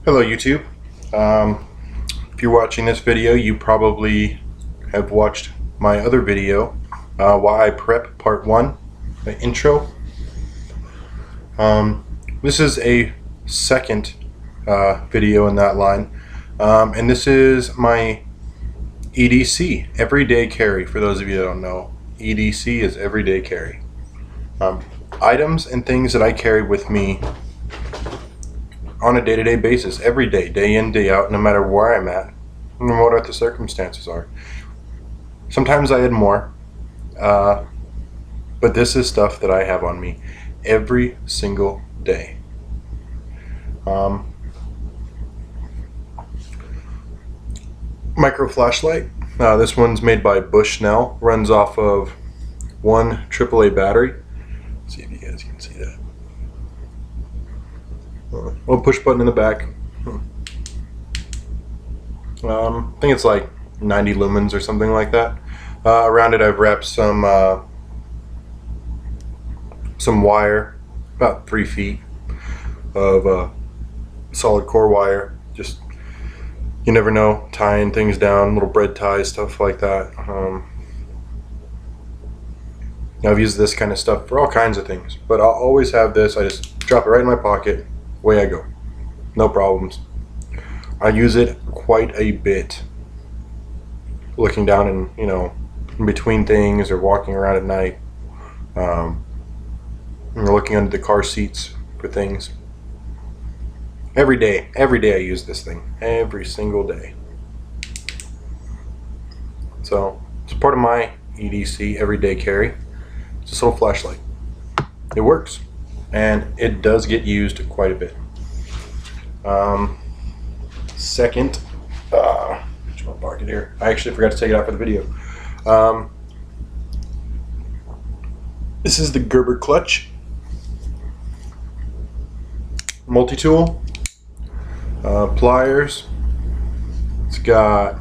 Hello YouTube. If you're watching this video, you probably have watched my other video, Why I Prep Part 1, the intro. This is a second video in that line, and this is my E.D.C, everyday carry. For those of you that don't know, E.D.C is everyday carry. Items and things that I carry with me on a day-to-day basis, every day, day in, day out, no matter where I'm at, no matter what the circumstances are. Sometimes I add more, but this is stuff that I have on me every single day. Micro flashlight. This one's made by Bushnell, runs off of one AAA battery. Let's see if you guys can see that. Little push button in the back. I think it's like 90 lumens or something like that. Around it I've wrapped some wire, about 3 feet of solid core wire. Just, you never know, tying things down, little bread ties, stuff like that. I've used this kind of stuff for all kinds of things, but I'll always have this. I just drop it right in my pocket, away I go, no problems. I use it quite a bit, looking down and, in between things, or walking around at night, or looking under the car seats for things. Every day I use this thing, every single day. So it's part of my E.D.C everyday carry. It's a little flashlight. It works, and it does get used quite a bit. Second, my pocket here. I actually forgot to take it out for the video. This is the Gerber clutch, multi-tool, pliers. It's got,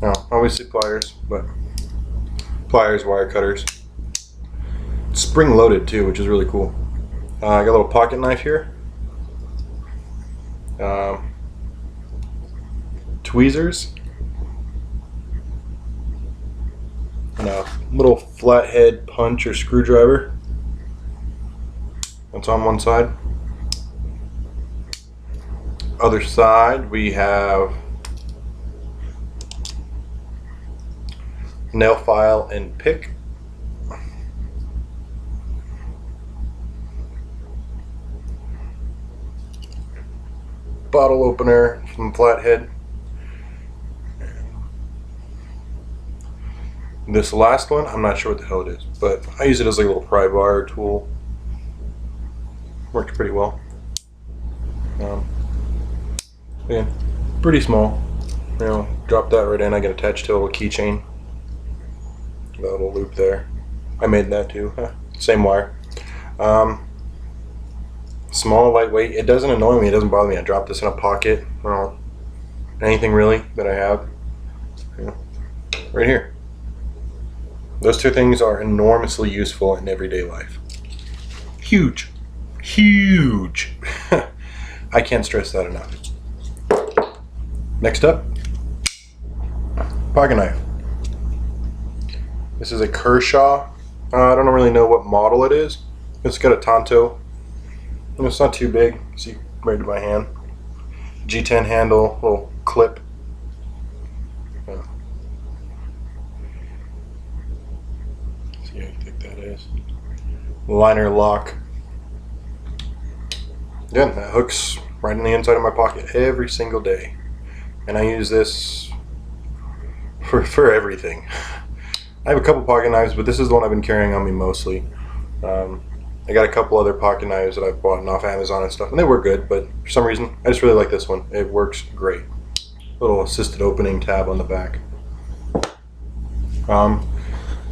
obviously pliers, but pliers, wire cutters. It's spring-loaded too, which is really cool. I got a little pocket knife here. Tweezers, and a little flathead punch or screwdriver. That's on one side. Other side we have nail file and pick. Bottle opener from Flathead. This last one, I'm not sure what the hell it is, but I use it as like a little pry bar tool. Works pretty well. Again, pretty small. Drop that right in. I get attached to a little keychain. That little loop there. I made that too. Same wire. Small, lightweight. It doesn't annoy me. It doesn't bother me. I drop this in a pocket. Anything really that I have. Right here. Those two things are enormously useful in everyday life. Huge. Huge. I can't stress that enough. Next up, pocket knife. This is a Kershaw. I don't really know what model it is. It's got a Tonto. And it's not too big. See, right to my hand. G10 handle, little clip. See how thick that is. Liner lock. Again, that hooks right in the inside of my pocket every single day. And I use this for everything. I have a couple pocket knives, but this is the one I've been carrying on me mostly. I got a couple other pocket knives that I've bought off Amazon and stuff, and they work good, but for some reason, I just really like this one. It works great. Little assisted opening tab on the back.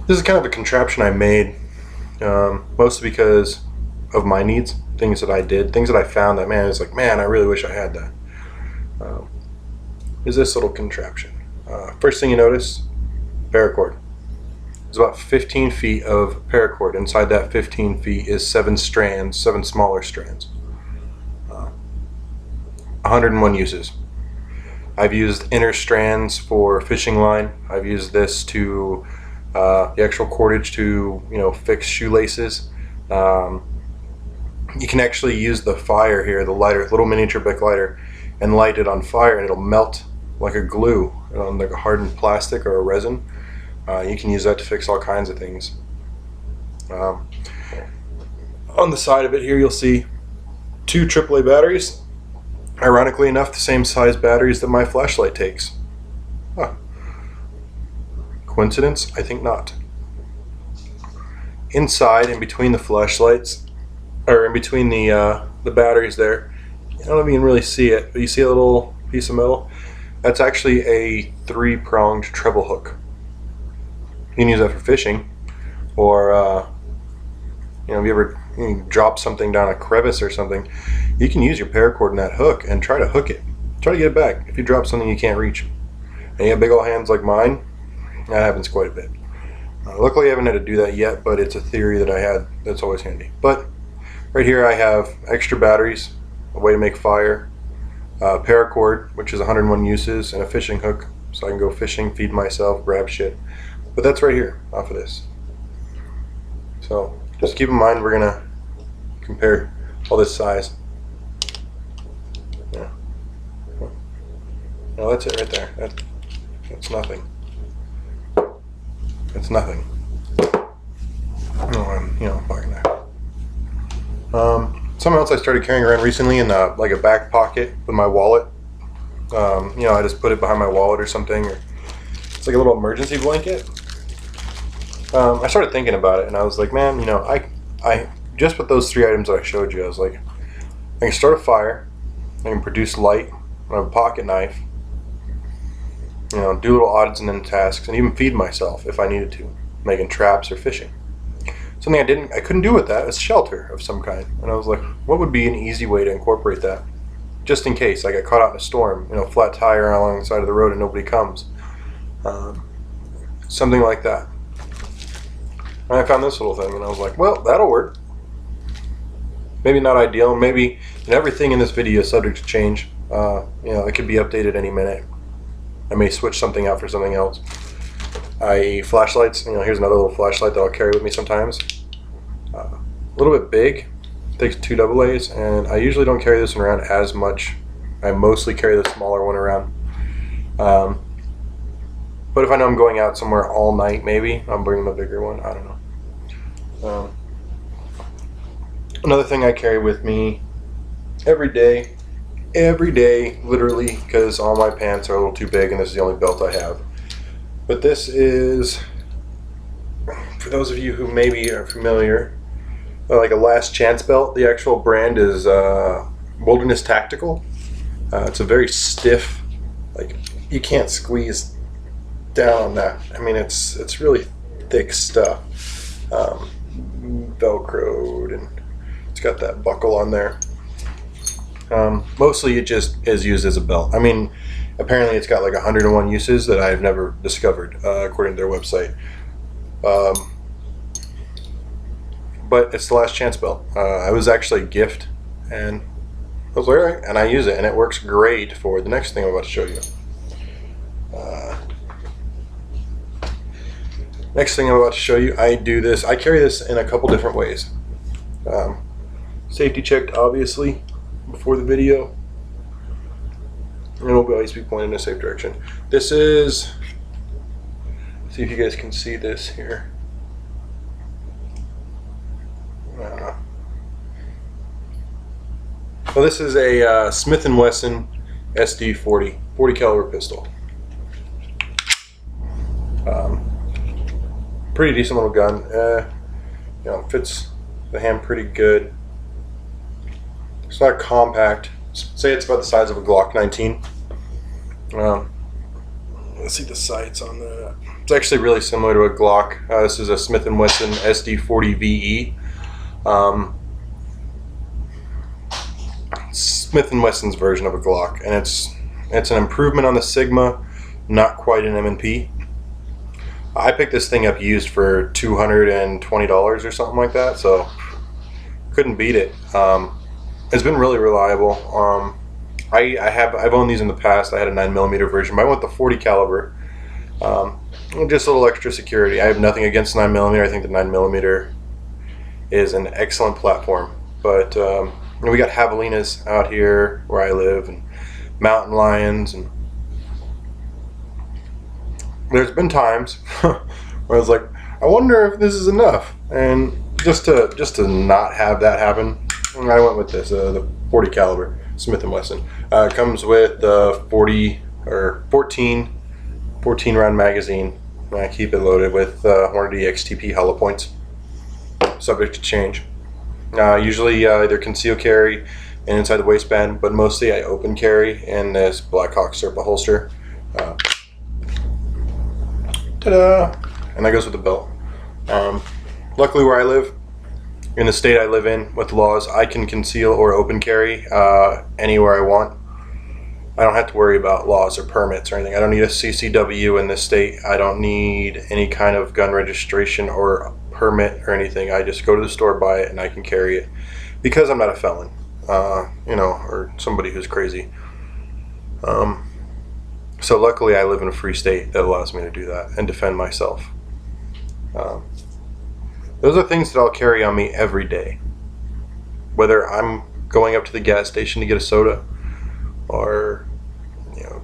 This is kind of a contraption I made, mostly because of my needs, things that I did, things that I found that, man, it's like, man, I really wish I had that. Is this little contraption. First thing you notice, paracord. There's about 15 feet of paracord. Inside that 15 feet is 7 strands, 7 smaller strands. 101 uses. I've used inner strands for fishing line. I've used this to the actual cordage to fix shoelaces. You can actually use the fire here, the lighter, little miniature Bic lighter, and light it on fire, and it'll melt like a glue on like a hardened plastic or a resin. You can use that to fix all kinds of things. On the side of it here, you'll see 2 AAA batteries. Ironically enough, the same size batteries that my flashlight takes. Huh. Coincidence? I think not. Inside, in between the flashlights, or in between the batteries there, I don't know if you can really see it, but you see a little piece of metal? That's actually a 3-pronged treble hook. You can use that for fishing, or if you ever drop something down a crevice or something, you can use your paracord in that hook and try to hook it. Try to get it back if you drop something you can't reach. And you have big old hands like mine, that happens quite a bit. Luckily I haven't had to do that yet, but it's a theory that I had that's always handy. But right here I have extra batteries, a way to make fire, paracord, which is 101 uses, and a fishing hook, so I can go fishing, feed myself, grab shit. But that's right here, off of this. So just keep in mind we're gonna compare all this size. Yeah. No, that's it right there. That's nothing. That's nothing. No, I'm fucking there. Something else I started carrying around recently in like a back pocket with my wallet. I just put it behind my wallet or something. Or it's like a little emergency blanket. I started thinking about it, and I was like, man, I just with those 3 items that I showed you, I was like, I can start a fire, I can produce light, I have a pocket knife, do little odds and ends tasks, and even feed myself if I needed to, making traps or fishing. Something I couldn't do with that is shelter of some kind, and I was like, what would be an easy way to incorporate that, just in case I get caught out in a storm, flat tire along the side of the road and nobody comes, something like that. And I found this little thing, and I was like, well, that'll work. Maybe not ideal, maybe everything in this video is subject to change. It could be updated any minute. I may switch something out for something else. Flashlights, here's another little flashlight that I'll carry with me sometimes. A little bit big, takes 2 AA's, and I usually don't carry this one around as much. I mostly carry the smaller one around. But if I know I'm going out somewhere all night, maybe I'm bringing a bigger one. I don't know. Another thing I carry with me every day, literally, because all my pants are a little too big and this is the only belt I have. But this is, for those of you who maybe are familiar, like a last chance belt. The actual brand is Wilderness Tactical. It's a very stiff, like you can't squeeze down on that. I mean, it's really thick stuff, velcroed, and it's got that buckle on there. Mostly it just is used as a belt. I mean, apparently it's got like 101 uses that I've never discovered, according to their website. But it's the last chance belt. I was actually a gift, and I was like, all right, and I use it, and it works great for the next thing I'm about to show you. Next thing I'm about to show you, I carry this in a couple different ways. Safety checked, obviously, before the video. And it will always be pointed in a safe direction. This is, see if you guys can see this here. Well, this is a Smith & Wesson SD 40 caliber pistol. Pretty decent little gun. Fits the hand pretty good. It's not compact. Say it's about the size of a Glock 19. Let's see the sights on that. It's actually really similar to a Glock. This is a Smith & Wesson SD 40 VE. Smith & Wesson's version of a Glock, and it's an improvement on the Sigma, not quite an M&P. I picked this thing up used for $220 or something like that, so couldn't beat it. It's been really reliable. I've owned these in the past. I had a 9mm version, but I went the 40 caliber. Just a little extra security. I have nothing against 9mm. I think the 9mm is an excellent platform. But we got javelinas out here where I live, and mountain lions, and there's been times where I was like, I wonder if this is enough. And just to not have that happen, I went with this, the 40 caliber Smith & Wesson. It comes with 14 round magazine. I keep it loaded with Hornady XTP hollow points, subject to change. Usually either conceal carry and inside the waistband, but mostly I open carry in this Blackhawk Serpa holster. Ta-da! And that goes with the belt. Luckily where I live, in the state I live in, with laws, I can conceal or open carry anywhere I want. I don't have to worry about laws or permits or anything. I don't need a CCW in this state. I don't need any kind of gun registration or permit or anything. I just go to the store, buy it, and I can carry it because I'm not a felon, or somebody who's crazy. So luckily I live in a free state that allows me to do that and defend myself. Those are things that I'll carry on me every day. Whether I'm going up to the gas station to get a soda or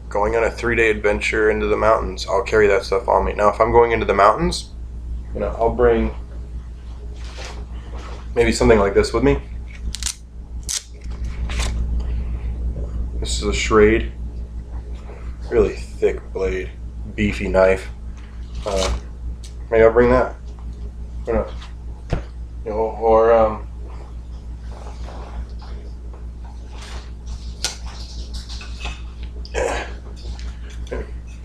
going on a 3-day adventure into the mountains, I'll carry that stuff on me. Now if I'm going into the mountains, I'll bring maybe something like this with me. This is a Schrade, really thick blade, beefy knife. Maybe I'll bring that. Or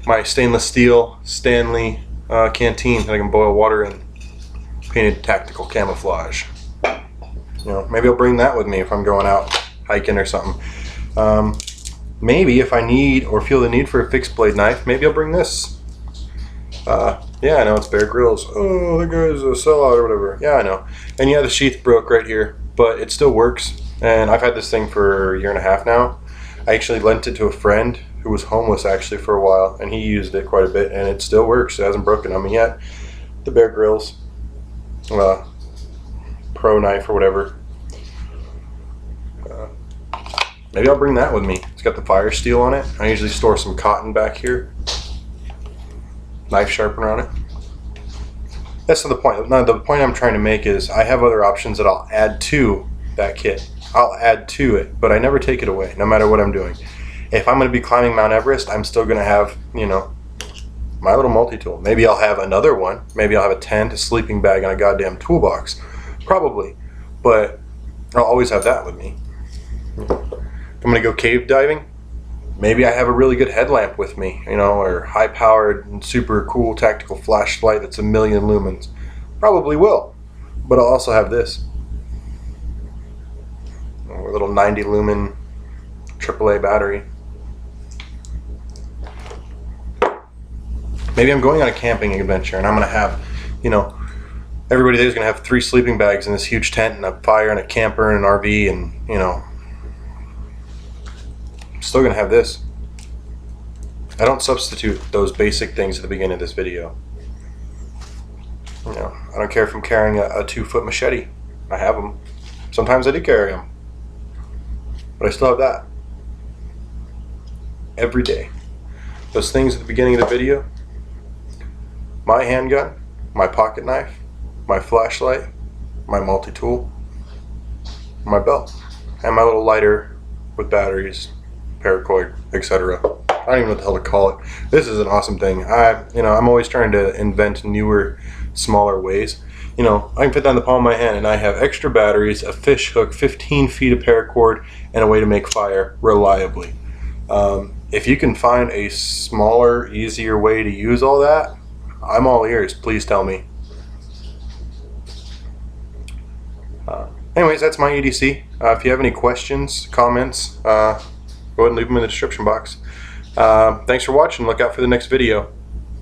my stainless steel Stanley canteen that I can boil water in, painted tactical camouflage. Maybe I'll bring that with me if I'm going out hiking or something. Maybe if I need or feel the need for a fixed blade knife, maybe I'll bring this. Yeah, I know it's Bear Grylls. Oh, that guy's a sellout or whatever. Yeah, I know. And yeah, the sheath broke right here, but it still works. And I've had this thing for a year and a half now. I actually lent it to a friend who was homeless actually for a while, and he used it quite a bit, and it still works. It hasn't broken on me yet. The Bear Grylls Pro knife or whatever. Maybe I'll bring that with me. It's got the fire steel on it. I usually store some cotton back here. Knife sharpener on it. That's the point. Now, the point I'm trying to make is I have other options that I'll add to that kit. I'll add to it, but I never take it away, no matter what I'm doing. If I'm going to be climbing Mount Everest, I'm still going to have, my little multi-tool. Maybe I'll have another one. Maybe I'll have a tent, a sleeping bag, and a goddamn toolbox. Probably. But I'll always have that with me. If I'm going to go cave diving, maybe I have a really good headlamp with me, or high-powered and super cool tactical flashlight that's 1,000,000 lumens. Probably will. But I'll also have this. A little 90 lumen AAA battery. Maybe I'm going on a camping adventure and I'm going to have, everybody there's going to have 3 sleeping bags in this huge tent and a fire and a camper and an RV and, I'm still going to have this. I don't substitute those basic things at the beginning of this video. I don't care if I'm carrying a 2-foot machete. I have them. Sometimes I do carry them. But I still have that. Every day. Those things at the beginning of the video. My handgun, my pocket knife, my flashlight, my multi-tool, my belt, and my little lighter with batteries, paracord, etc. I don't even know what the hell to call it. This is an awesome thing. I'm always trying to invent newer, smaller ways. I can fit that in the palm of my hand, and I have extra batteries, a fish hook, 15 feet of paracord, and a way to make fire reliably. If you can find a smaller, easier way to use all that, I'm all ears. Please tell me. Anyways, that's my E.D.C. If you have any questions, comments, go ahead and leave them in the description box. Thanks for watching. Look out for the next video.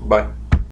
Bye.